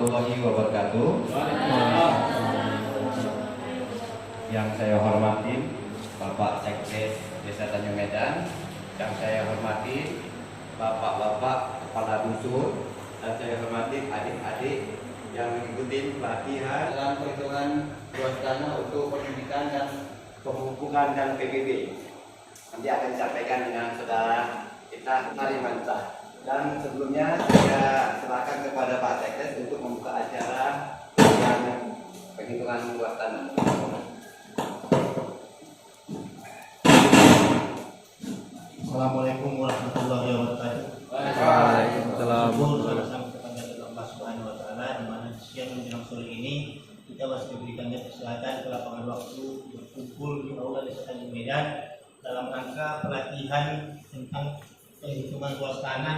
warahmatullahi wabarakatuh. Yang saya hormati Bapak Sekdes Desa Tanjung Medan, yang saya hormati Bapak-bapak kepala dusun, dan saya hormati adik-adik yang mengikuti pelatihan dalam perhitungan luas tanah untuk pendidikan dan pemupukan dan PBB. Nanti akan disampaikan dengan saudara kita Harimanta. Dan sebelumnya saya serahkan kepada Pak Sekdes untuk membuka acara yang penghitungan luas tanah. Assalamualaikum warahmatullahi wabarakatuh. Waalaikumsalam. Sama-sama kepada Allah Subhanahu wa taala, di mana siang menjelang sore ini kita masih diberikan kesempatan ke lapangan waktu berkumpul di aula Desa Tanjung Medan dalam rangka pelatihan tentang penghitungan luas tanah,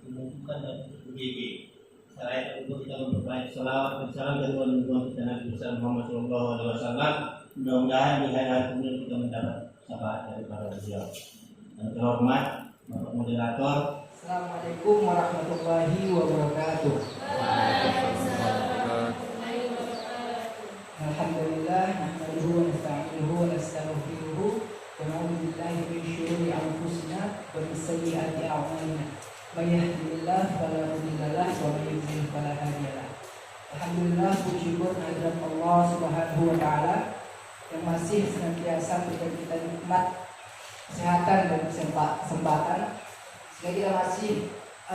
pemupukan dan PBB. Selain itu kita memperbanyak salawat dan salam dari kita Nabi Muhammad SAW. Mudah-mudahan di hari ini kita mendapat syafaat dari para beliau. Yang terhormat Bapak Moderator, Assalamualaikum warahmatullahi wabarakatuh. Alhamdulillah, nahmaduhu wa nasta'inuhu wa nastaghfiruhu wa na'udzu billahi min syururi anfusina wa min sayyiati a'malina. May yahdihillahu fala mudilla lahu wa may yudlil fala hadiya lahu. Alhamdulillah, puji syukur kehadirat Allah Subhanahu wa taala yang masih senantiasa memberikan kita nikmat kesehatan dan kesempatan sehingga kita masih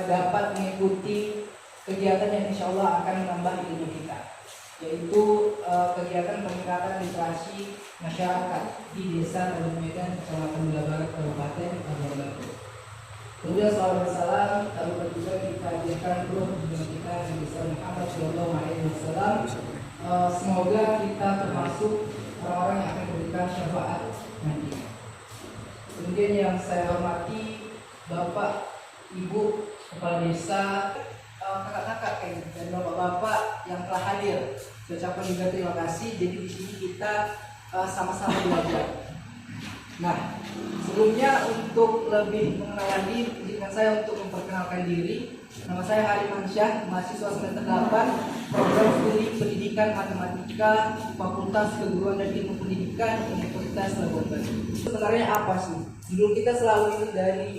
dapat mengikuti kegiatan yang insya Allah akan menambah ilmu kita, yaitu kegiatan peningkatan literasi masyarakat di Desa Tanjung Medan, Kecamatan Bula Barat, Kabupaten Labuan Batu. Kemudian salawat dan salam tak lupa juga kita hadirkan roh junjungan kita Nabi Muhammad SAW. Semoga kita termasuk orang-orang yang akan memberikan syafaat nanti. Kemudian yang saya hormati Bapak, Ibu, Kepala Desa, kakak-kakak dan bapak-bapak yang telah hadir. Saya ucapkan juga terima kasih. Jadi di sini kita sama-sama belajar. Nah, sebelumnya untuk lebih mengenal diri, izinkan saya untuk memperkenalkan diri. Nama saya Harimansyah, mahasiswa semester 8, program studi Pendidikan Matematika, Fakultas Keguruan dan Ilmu Pendidikan, Universitas Labuan Batu. Sebenarnya apa sih? Judul kita selalu ini dari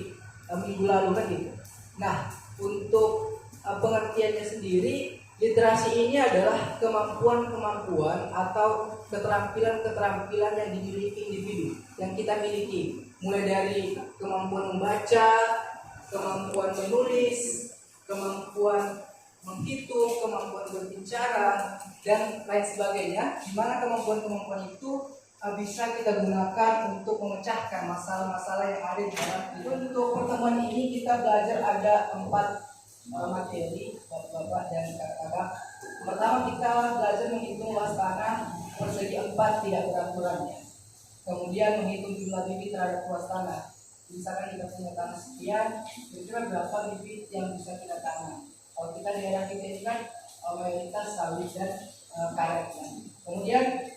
minggu lalu kan gitu. Nah, untuk pengertiannya sendiri, literasi ini adalah kemampuan-kemampuan atau keterampilan-keterampilan yang dimiliki individu yang kita miliki, mulai dari kemampuan membaca, kemampuan menulis, kemampuan menghitung, kemampuan berbicara, dan lain sebagainya, di mana kemampuan-kemampuan itu bisa kita gunakan untuk memecahkan masalah-masalah yang ada di dalam hidup. Untuk pertemuan ini kita belajar ada 4 materi, bapak-bapak dan kakak-kakak. Pertama, kita belajar menghitung luas tanah persegi 4 tidak beraturannya. Kemudian menghitung jumlah bibit terhadap luas tanah. Misalkan kita punya tanah sekian, kira-kira berapa bibit yang bisa kita tanam. Kalau kita daerah kita ini kan mayoritas sawit dan karet. Kemudian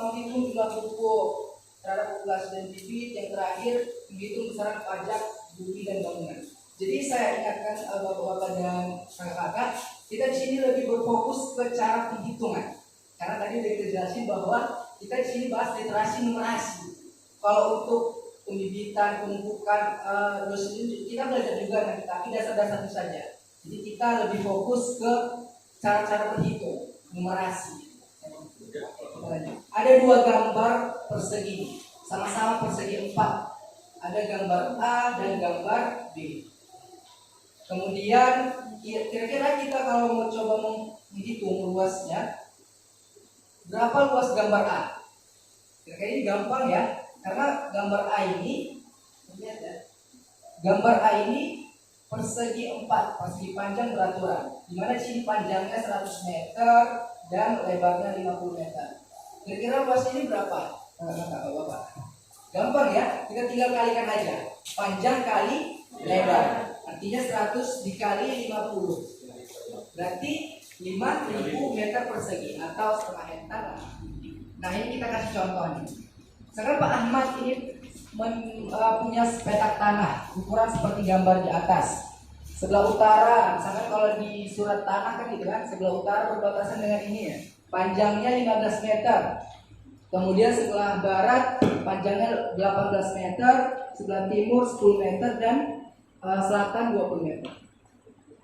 menghitung jumlah pupuk terhadap populasi dan bibit. Yang terakhir menghitung besaran pajak bumi dan bangunan. Jadi saya ingatkan bapak-bapak dan kakak-kakak, kita di sini lebih berfokus ke cara penghitungan. Karena tadi udah kita jelasin bahwa kita di sini bahas literasi numerasi. Kalau untuk pembibitan, pemupukan, kita belajar juga nanti, tapi dasar-dasar itu saja. Jadi kita lebih fokus ke cara-cara berhitung, numerasi. Ada 2 gambar persegi, sama-sama persegi 4. Ada gambar A dan gambar B. Kemudian kira-kira kita kalau mau coba menghitung luasnya, berapa luas gambar A? Kira-kira ini gampang ya, karena gambar A ini, lihat ya, gambar A ini persegi 4, persegi panjang beraturan, dimana sini panjangnya 100 meter dan lebarnya 50 meter. Kira-kira luas ini berapa? Bapak-bapak. Gampang ya, kita tinggal kalikan aja. Panjang kali lebar, artinya 100 dikali 50. Berarti 5.000 meter persegi atau setengah hektar. Nah, ini kita kasih contohnya. Sekarang Pak Ahmad ini punya petak tanah ukuran seperti gambar di atas. Sebelah utara, misalkan kalau di surat tanah kan gitu kan, sebelah utara berbatasan dengan ini ya. Panjangnya 15 meter. Kemudian sebelah barat panjangnya 18 meter, sebelah timur 10 meter dan selatan 20 meter.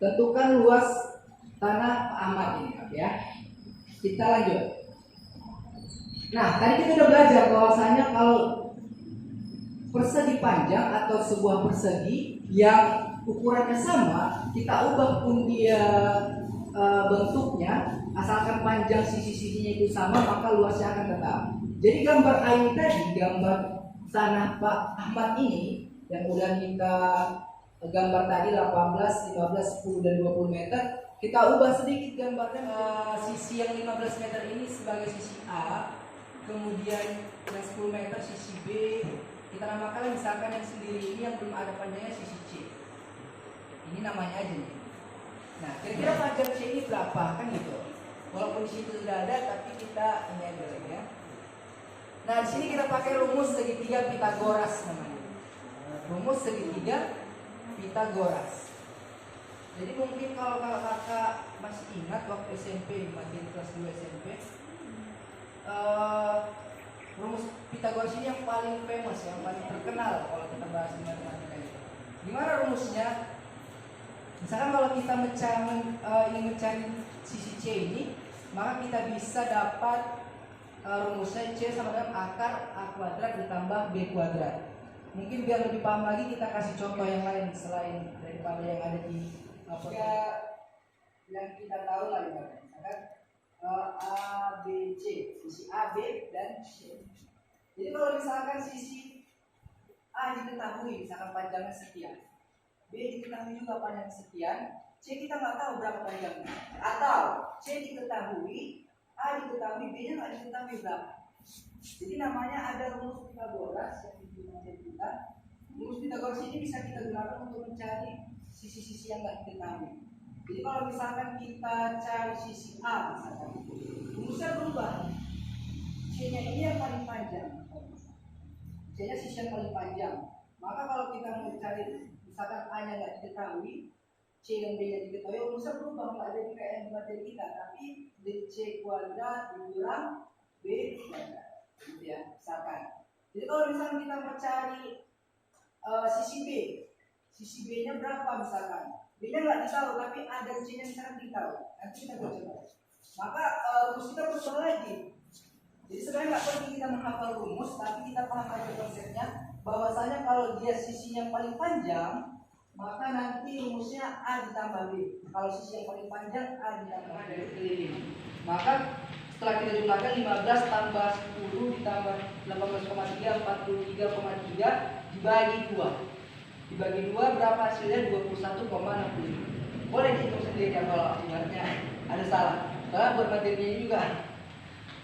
Tentukan luas tanah Pak Ahmad ini ya. Kita lanjut. Nah, tadi kita udah belajar bahwasanya kalau persegi panjang atau sebuah persegi yang ukurannya sama, kita ubah pun dia bentuknya, asalkan panjang sisi-sisinya itu sama, maka luasnya akan tetap. Jadi gambar A ini tadi, gambar tanah Pak Ahmad ini yang udah kita gambar tadi 18, 15, 10 dan 20 meter, kita ubah sedikit gambarnya. Sisi yang 15 meter ini sebagai sisi A, kemudian yang 10 meter sisi B, kita namakan misalkan yang sendiri ini yang belum ada panjangnya sisi C. Ini namanya aja nih. Nah, kira-kira panjang C ini berapa kan gitu. Walaupun di situ sudah ada, tapi kita ini aja lagi ya. Nah, di sini kita pakai rumus segitiga Pitagoras namanya. Rumus segitiga Pitagoras. Jadi mungkin kalau kakak masih ingat waktu SMP, masih kelas 2 SMP, rumus Pitagoras ini yang paling famous, yang paling terkenal kalau kita bahas di matematika itu. Gimana rumusnya? Misalkan kalau kita ingin mencari sisi C ini, maka kita bisa dapat rumusnya C sama dengan akar A kuadrat ditambah B kuadrat. Mungkin biar lebih paham lagi kita kasih contoh yang lain selain daripada yang ada di yang kita tahu lah ya. Misalkan A, B, C, sisi A, B, dan C. Jadi kalau misalkan sisi A diketahui, misalkan panjangnya sekian, B diketahui juga panjangnya sekian, C kita nggak tahu berapa panjangnya. Atau C diketahui, A diketahui, B nya nggak diketahui berapa. Jadi namanya ada rumus Pitagoras yang digunakan kita. Rumus Pitagoras ini bisa kita gunakan untuk mencari sisi-sisi yang nggak diketahui. Jadi kalau misalkan kita cari sisi A, misalkan rumusnya berubah. C-nya ini yang paling panjang. C-nya sisi yang paling panjang. Maka kalau kita mau cari misalkan A-nya nggak diketahui, C dan B-nya diketahui, rumusnya berubah, nggak jadi kayak yang materi kita, tapi C kuadrat dikurang B kuadrat, gitu ya, misalkan. Jadi kalau misalkan kita mau cari sisi B, sisi B-nya berapa misalkan, B-nya nggak ditahu, tapi A dan C-nya misalkan ditahu, nanti kita coba. Maka rumus kita berubah lagi. Jadi sebenarnya nggak perlu kita menghafal rumus, tapi kita paham aja konsepnya, bahwasanya kalau dia sisi yang paling panjang, maka nanti rumusnya A ditambah B. Kalau sisi yang paling panjang A ditambah dari keliling. Maka setelah kita jumlahkan 15 tambah 10 ditambah 18,3 43,3 dibagi 2. Dibagi 2 berapa hasilnya? 21,65. Boleh dihitung sendiri ya kalau ibaratnya ada salah. Karena buat materinya juga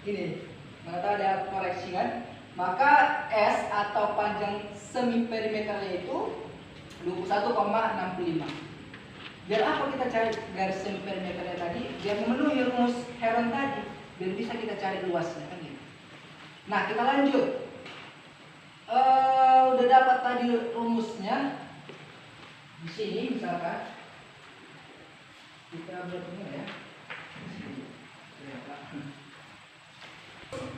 ini, mana tahu ada koreksi kan? Maka S atau panjang semi perimeternya itu 21,65. Biar apa kita cari garis semi perimeternya tadi? Biar memenuhi rumus Heron tadi, biar bisa kita cari luasnya kan gitu. Nah, kita lanjut. Udah dapat tadi rumusnya. Di sini misalkan kita buatnya ya.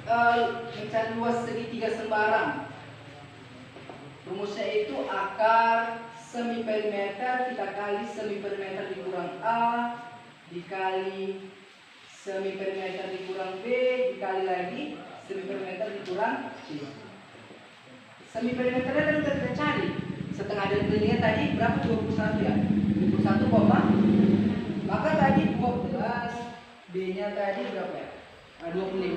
Mencari luas segitiga sembarang. Rumusnya itu akar semi perimeter kita kali semi perimeter dikurang A dikali semi perimeter dikurang B dikali lagi semi perimeter dikurang C. Semi perimeternya kan udah kita cari. Setengah dari kelilingnya tadi berapa? 21 ya? 21, maka tadi 12, B-nya tadi berapa ya? 25,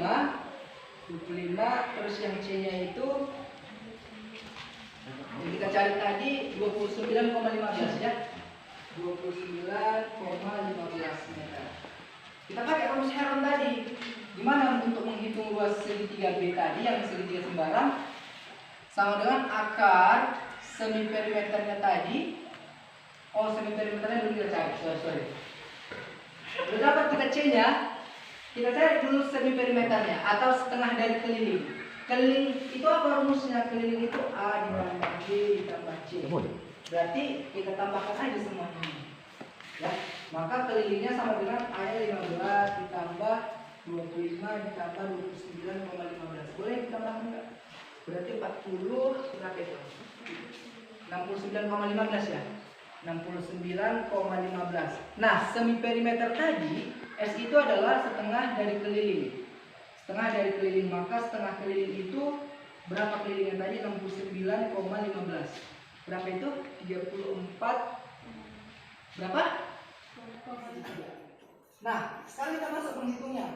terus yang C-nya itu yang kita cari tadi 29,15 ya. 29,15 meter. Kita pakai rumus Heron tadi. Gimana untuk menghitung luas segitiga B tadi yang segitiga sembarang? Sama dengan akar semi perimeternya tadi. Oh, semi perimeternya belum kita cari. Sorry. Udah dapat kita C-nya. Kita cari dulu semi perimeternya atau setengah dari keliling. Keliling itu apa rumusnya? Keliling itu A ditambah B ditambah C. Berarti kita tambahkan aja semuanya. ya. Maka kelilingnya sama dengan area 15 ditambah 25 ditambah 29,15. Boleh ditambahkan enggak? Berarti 40 berapa itu? 69,15 ya. 69,15. Nah, semi perimeter tadi S itu adalah setengah dari keliling. Setengah dari keliling, maka setengah keliling itu berapa kelilingnya tadi? 69,15. Berapa itu? 34 berapa? Nah, sekarang kita masuk menghitungnya.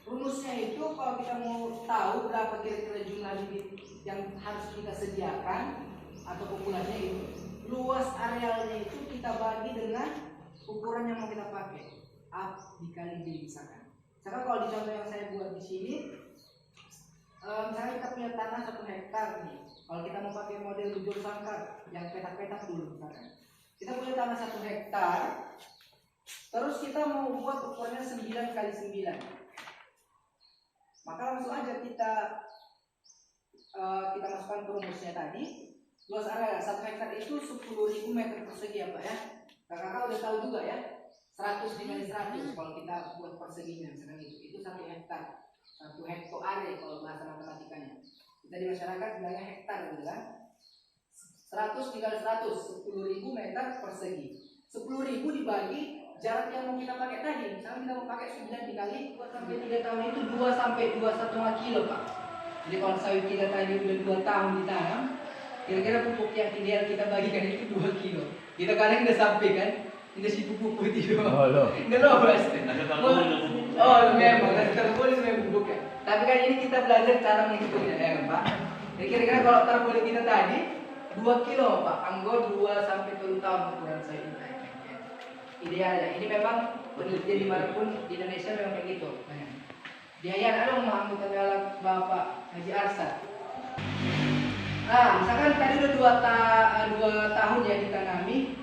Rumusnya itu kalau kita mau tahu berapa kira-kira jumlah bibit yang harus kita sediakan atau populasinya itu, luas arealnya itu kita bagi dengan ukuran yang mau kita pakai. A dikali B misalkan. Misalkan kalau di contoh yang saya buat di sini, misalnya kita punya tanah 1 hektar nih. Kalau kita mau pakai model bujur sangkar yang petak-petak dulu misalkan. Kita punya tanah 1 hektar, terus kita mau buat ukurannya 9 kali 9. Maka langsung aja kita masukkan ke rumusnya tadi. Luas area 1 hektar itu 10.000 meter persegi ya Pak ya. Kakak udah tahu juga ya. 100 dikali 100 kalau kita buat perseginya misalkan itu 1 hektar. 1 hektare kalau bahasa matematikanya. Kita di masyarakat bilangnya hektar gitu kan. 100 dikali 100 10.000 meter persegi. 10.000 dibagi jarak yang mau kita pakai tadi. Misalnya kita mau pakai 9 dikali 2 sampai 3 tahun itu 2 sampai 2,5 kilo Pak. Jadi kalau sawit kita tadi udah 2 tahun ditanam, kira-kira pupuk yang ideal kita bagikan itu 2 kilo. Kita kadang udah sampai kan, itu si pupuk putih. Oh loh. Udah loh Mas. Oh memang, terboleh memang pupuknya. Tapi kan ini kita belajar cara menghitungnya ya Pak. Jadi kira-kira kalau terboleh kita tadi 2 kilo Pak, anggo 2 sampai 3 tahun ukuran sawit kita. Ideal ya. Ini memang penelitian dimanapun di Indonesia memang kayak gitu. Di Yayan ada mengambil dalam Bapak Haji Arsad. Nah, misalkan tadi udah 2 tahun ya ditanami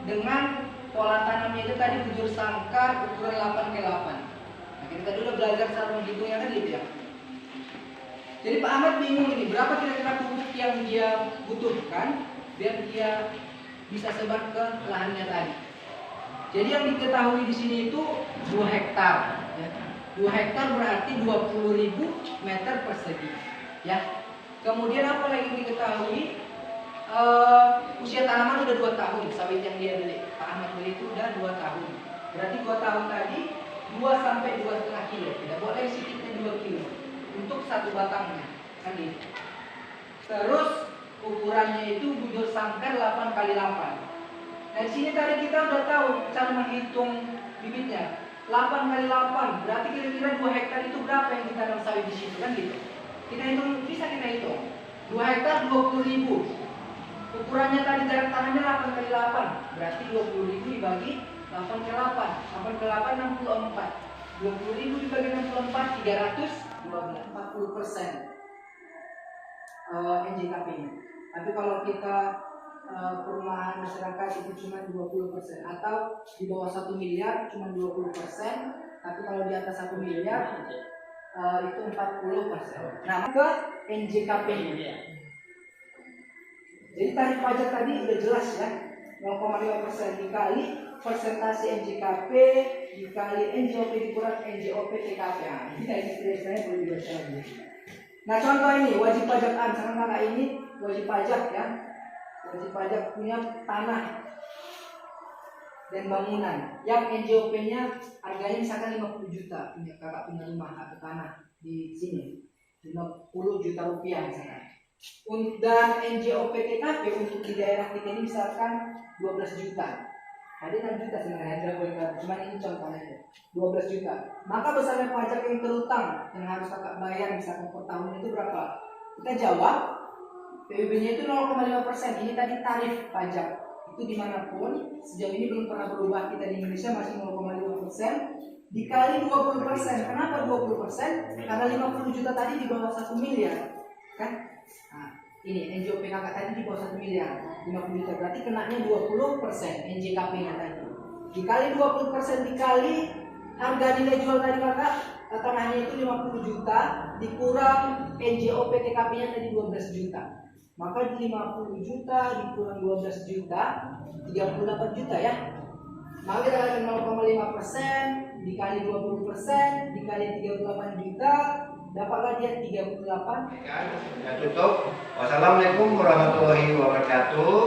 dengan pola tanamnya itu tadi bujur sangkar ukuran 8 ke 8. Nah, kita tadi udah belajar cara menghitungnya kan gitu ya. Jadi Pak Ahmad bingung ini berapa kira-kira pupuk yang dia butuhkan biar dia bisa sebar ke lahannya tadi. Jadi yang diketahui di sini itu 2 hektar. Ya. 2 hektar berarti 20.000 meter persegi. Ya. Kemudian apa lagi yang diketahui? Usia tanaman udah 2 tahun. Sawit yang dia beli, Pak Ahmad beli itu udah 2 tahun. Berarti 2 tahun tadi 2 sampai 2,5 kilo. Tidak boleh sedikitnya 2 kilo untuk 1 batangnya. Kan gitu. Terus ukurannya itu bujur sangkar 8 kali 8. Nah, di sini tadi kita udah tahu cara menghitung bibitnya. 8 kali 8 berarti kira-kira 2 hektar itu berapa yang ditanam sawit di situ kan gitu. Kita hitung, bisa kita hitung. 2 hektar 20.000. Ukurannya tadi jarak tanamnya 8 kali 8 berarti 20.000 dibagi 8 kali 8. 8 kali 8 64. 20.000 dibagi 64 312 40% NJKP-nya. Tapi kalau kita perumahan masyarakat itu cuma 20% atau di bawah 1 miliar cuma 20%, tapi kalau di atas 1 miliar itu 40%. Nah, ke NJKP-nya. Jadi tarif pajak tadi udah jelas ya, 0,5% dikali persentase NJKP dikali NJOP dikurang NJOP TKP. Nah, ini istilahnya boleh dibaca lagi. Nah, contoh ini wajib pajak A, misalkan kakak ini wajib pajak ya. Wajib pajak punya tanah dan bangunan yang NJOP-nya harganya misalkan 50 juta, punya kakak punya rumah atau tanah di sini 50 juta rupiah misalkan. Dan NJOP TKP untuk di daerah kita ini misalkan 12 juta. Ada 6 juta sebenarnya, cuma ini contohnya 12 juta. Maka besarnya pajak yang terutang yang harus kakak bayar misalkan per tahun itu berapa? Kita jawab PUB-nya itu 0,5%. Ini tadi tarif pajak. Itu dimanapun sejauh ini belum pernah berubah. Kita di Indonesia masih 0,5% dikali 20%. Kenapa 20%? Karena 50 juta tadi di bawah 1 miliar, kan? Nah, ini NJOP kakak tadi di bawah 1 miliar, 50 juta berarti kenanya 20% NJKP-nya tadi. Dikali 20% dikali harga nilai jual tadi kakak, tanahnya itu 50 juta dikurang NJOP TKP-nya tadi 12 juta. Maka 50 juta dikurang 12 juta 38 juta ya. Maka kita akan 0,5% dikali 20% dikali 38 juta, dapatlah dia 38. Ya, tutup. Wassalamualaikum warahmatullahi wabarakatuh.